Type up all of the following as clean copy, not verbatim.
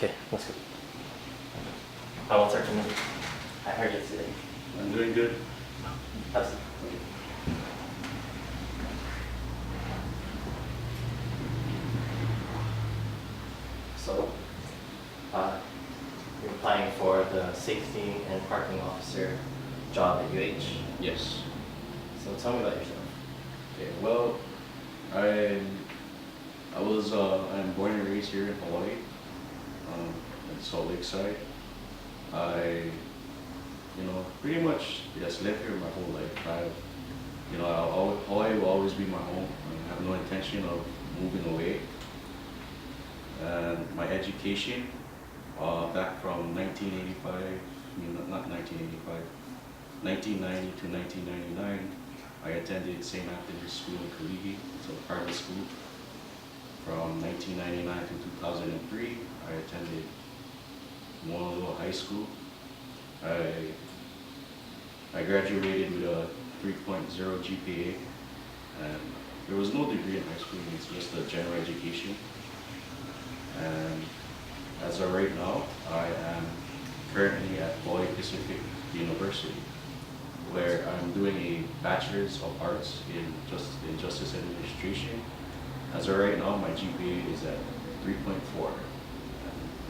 Okay, that's good. How was our committee? I heard yesterday. I'm doing good. How's it? So, you're applying for the safety and parking officer job at UH. Yes. So tell me about yourself. Okay. Well, I'm born and raised here in Hawaii, in Salt Lake side. Pretty much just lived here my whole life. Hawaii will always be my home. I have no intention of moving away. And my education, back from 1985, not 1985, 1990 to 1999, I attended St. Anthony's School in Kalihi. It's a private school. From 1999 to 2003, I attended Moanalua High School. I graduated with a 3.0 GPA, and there was no degree in high school, it's just a general education. And as of right now, I am currently at Hawaii Pacific University, where I'm doing a Bachelor's of Arts in Justice Administration. As of right now, my GPA is at 3.4.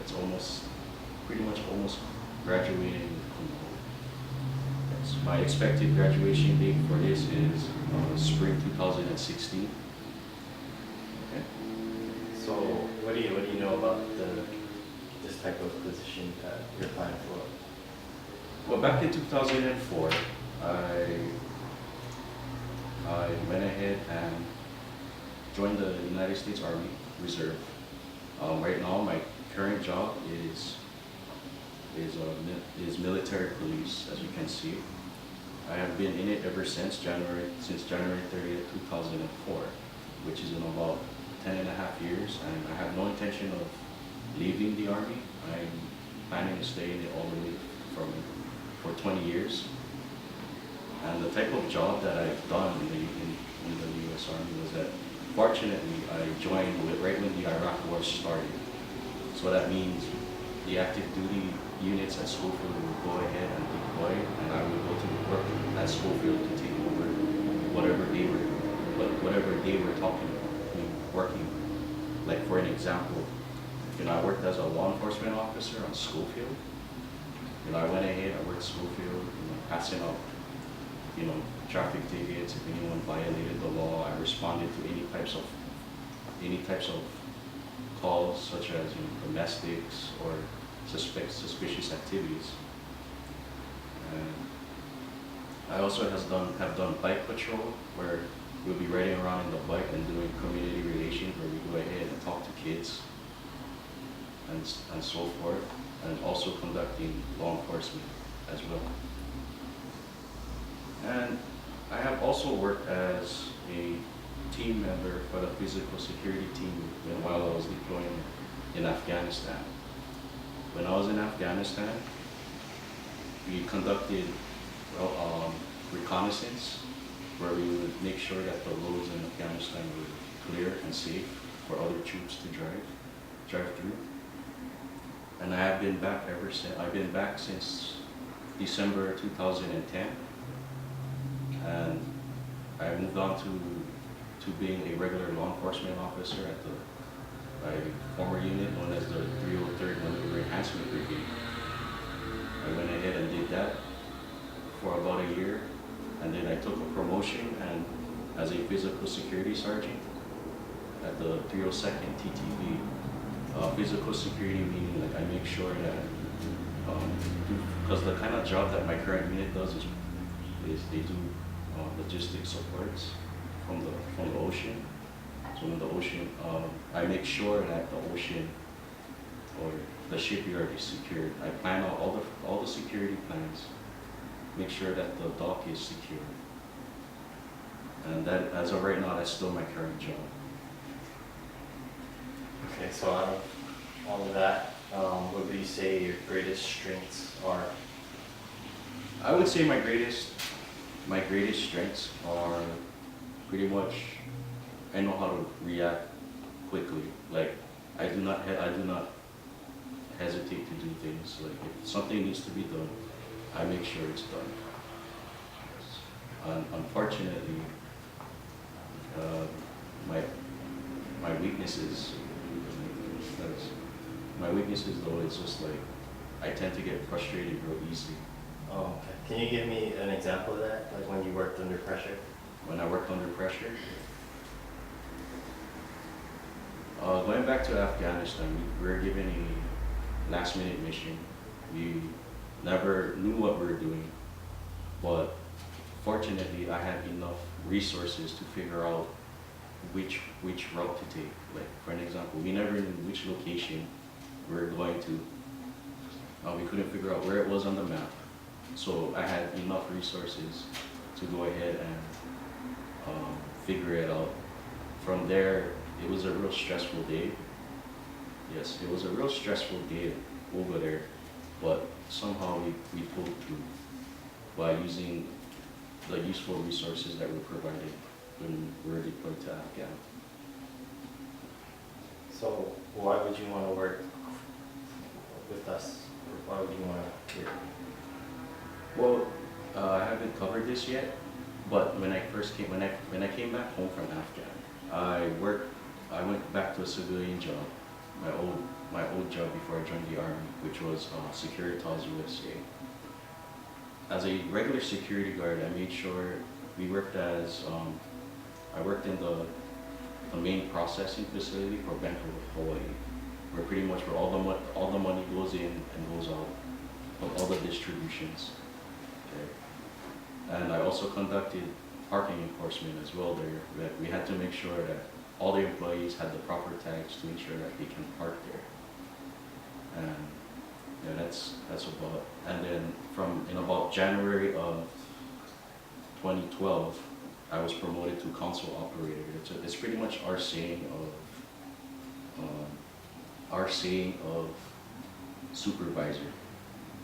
It's pretty much almost graduating with cum laude. Yes, my expected graduation date for this is spring 2016. Okay. So what do you know about this type of position that you're applying for? Well, back in 2004, I went ahead and joined the United States Army Reserve. Right now, my current job is military police, as you can see. I have been in it ever since January 30th, 2004, which is in about 10.5 years, and I have no intention of leaving the Army. I'm planning to stay in it all the way for 20 years. And the type of job that I've done in the U.S. Army was that, fortunately, I joined right when the Iraq War started. So that means the active duty units at Schofield would go ahead and deploy, and I would go to work at Schofield to take over whatever they were working. Like, for an example, I worked as a law enforcement officer on Schofield. I went ahead, I worked Schofield, passing out, traffic tickets. If anyone violated the law, I responded to any types of calls, such as domestics or suspicious activities. And I also have done bike patrol, where we'll be riding around in the bike and doing community relations, where we go ahead and talk to kids and so forth, and also conducting law enforcement as well. And I have also worked as a team member for the physical security team while I was deploying in Afghanistan. When I was in Afghanistan, we conducted reconnaissance, where we would make sure that the roads in Afghanistan were clear and safe for other troops to drive through. And I have been back ever since. I've been back since December 2010, and I moved on to being a regular law enforcement officer at my former unit known as the 303rd Maneuver Enhancement Brigade. I went ahead and did that for about a year, and then I took a promotion and as a physical security sergeant at the 302nd TTB. Physical security meaning, like, I make sure that, because the kind of job that my current unit does is they do logistics supports from the ocean. So in the ocean, I make sure that the ocean or the shipyard is secured. I plan out all the security plans, make sure that the dock is secure. And that, as of right now, that's still my current job. Okay, so out of all of that, what would you say your greatest strengths are? I would say my greatest strengths are pretty much, I know how to react quickly. Like, I do not hesitate to do things. Like if something needs to be done, I make sure it's done. Unfortunately, uh, my my weaknesses, because my weaknesses though is just like I tend to get frustrated real easily. Oh, okay. Can you give me an example of that, like when you worked under pressure? When I work under pressure, going back to Afghanistan, we were given a last minute mission. We never knew what we were doing, but fortunately I had enough resources to figure out which route to take. Like for an example, we never knew which location we were going to. We couldn't figure out where it was on the map. So I had enough resources to go ahead and figure it out. From there, it was a real stressful day. Yes, it was a real stressful day over there, but somehow we pulled through by using the useful resources that were provided when we were deployed to Afghan. So why would you want to work with us? Or why would you want to here? Well, I haven't covered this yet, but when I came back home from Afghan, I went back to a civilian job, my old job before I joined the army, which was Securitas USA. As a regular security guard, I made sure we worked as I worked in the main processing facility for Bank of Hawaii, where pretty much where all the money goes in and goes out, of all the distributions. Okay. And I also conducted parking enforcement as well there. That we had to make sure that all the employees had the proper tags to ensure that they can park there. And yeah, that's about. And then in about January of 2012, I was promoted to console operator. It's pretty much our saying of supervisor.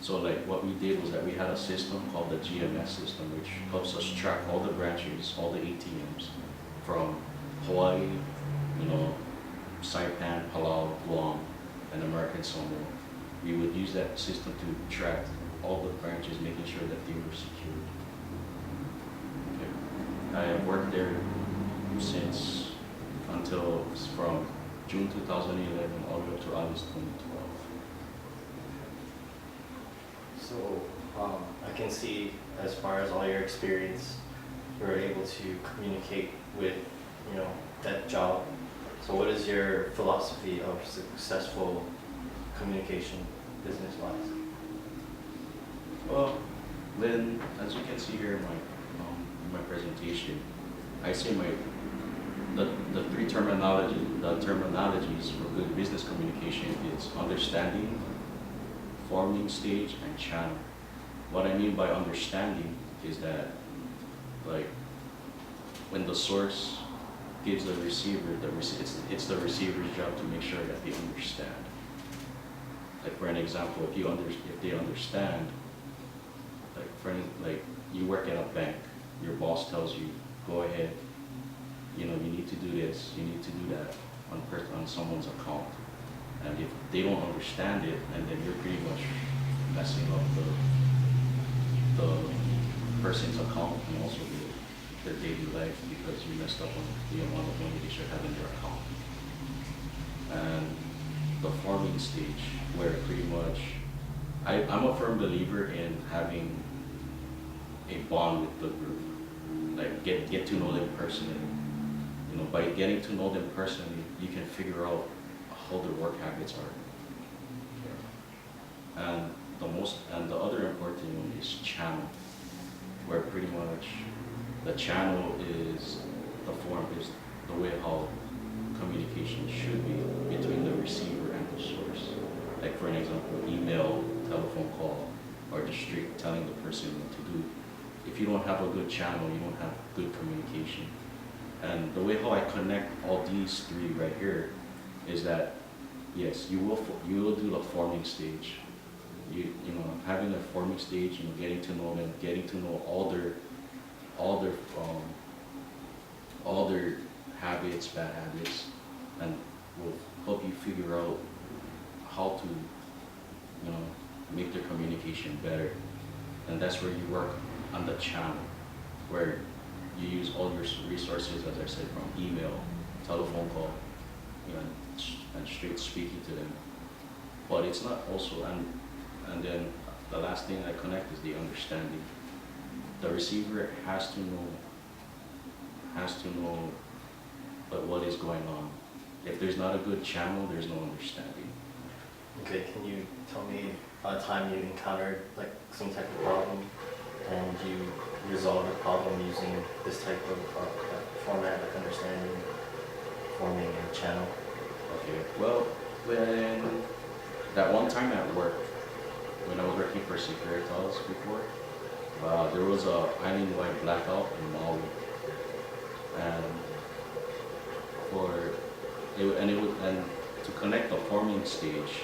So like what we did was that we had a system called the GMS system, which helps us track all the branches, all the ATMs from Hawaii, Saipan, Palau, Guam, and American Samoa. We would use that system to track all the branches, making sure that they were secured. Okay. I have worked there from June 2011 all the way up to August 2012. So I can see, as far as all your experience, you were able to communicate with, that job. So what is your philosophy of successful communication business-wise? Well, then, as you can see here in my presentation, I say the three terminologies for good business communication is understanding, forming stage, and channel. What I mean by understanding is that, like, when the source gives the receiver, it's the receiver's job to make sure that they understand. Like for an example, if they understand, like you work at a bank, your boss tells you, go ahead, you need to do this, you need to do that on someone's account. And if they don't understand it, and then you're pretty much messing up the person's account and also their daily life because you messed up on the amount of money they should have in their account. And the forming stage, where pretty much, I'm a firm believer in having a bond with the group, like get to know them personally. By getting to know them personally, you can figure out how their work habits are. And the other important one is channel, where pretty much the channel is the way how communication should be between the receiver and the source. Like for an example, email, telephone call, or just straight telling the person what to do. If you don't have a good channel, you don't have good communication. And the way how I connect all these three right here is that, yes, you will do the forming stage. Having a forming stage, getting to know them, getting to know all their habits, bad habits, and will help you figure out how to make their communication better. And that's where you work on the channel, where you use all your resources, as I said, from email, telephone call, you know, and straight speaking to them. But it's not also, and then the last thing I connect is the understanding. The receiver has to know what is going on. If there's not a good channel, there's no understanding. Okay, can you tell me a time you encountered like some type of problem and you resolved the problem using this type of format, like understanding, forming a channel? Okay, well, when that one time at work, when I was working for Securitas before, there was a island-wide blackout in Maui, and and to connect the forming stage,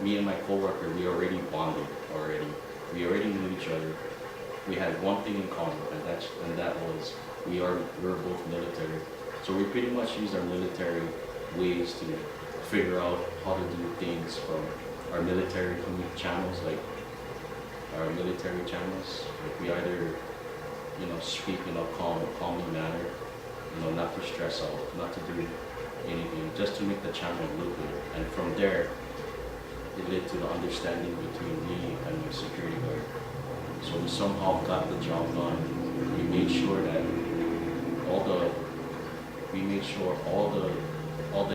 me and my coworker, we already bonded already. We already knew each other. We had one thing in common, and that was we were both military. So we pretty much used our military ways to figure out how to do things from our military channels, like our military channels. Like we either, speak in a calming manner, not to stress out, not to do anything, just to make the channel look good. And from there, it led to the understanding between me and my security guard. So we somehow got the job done. We made sure all the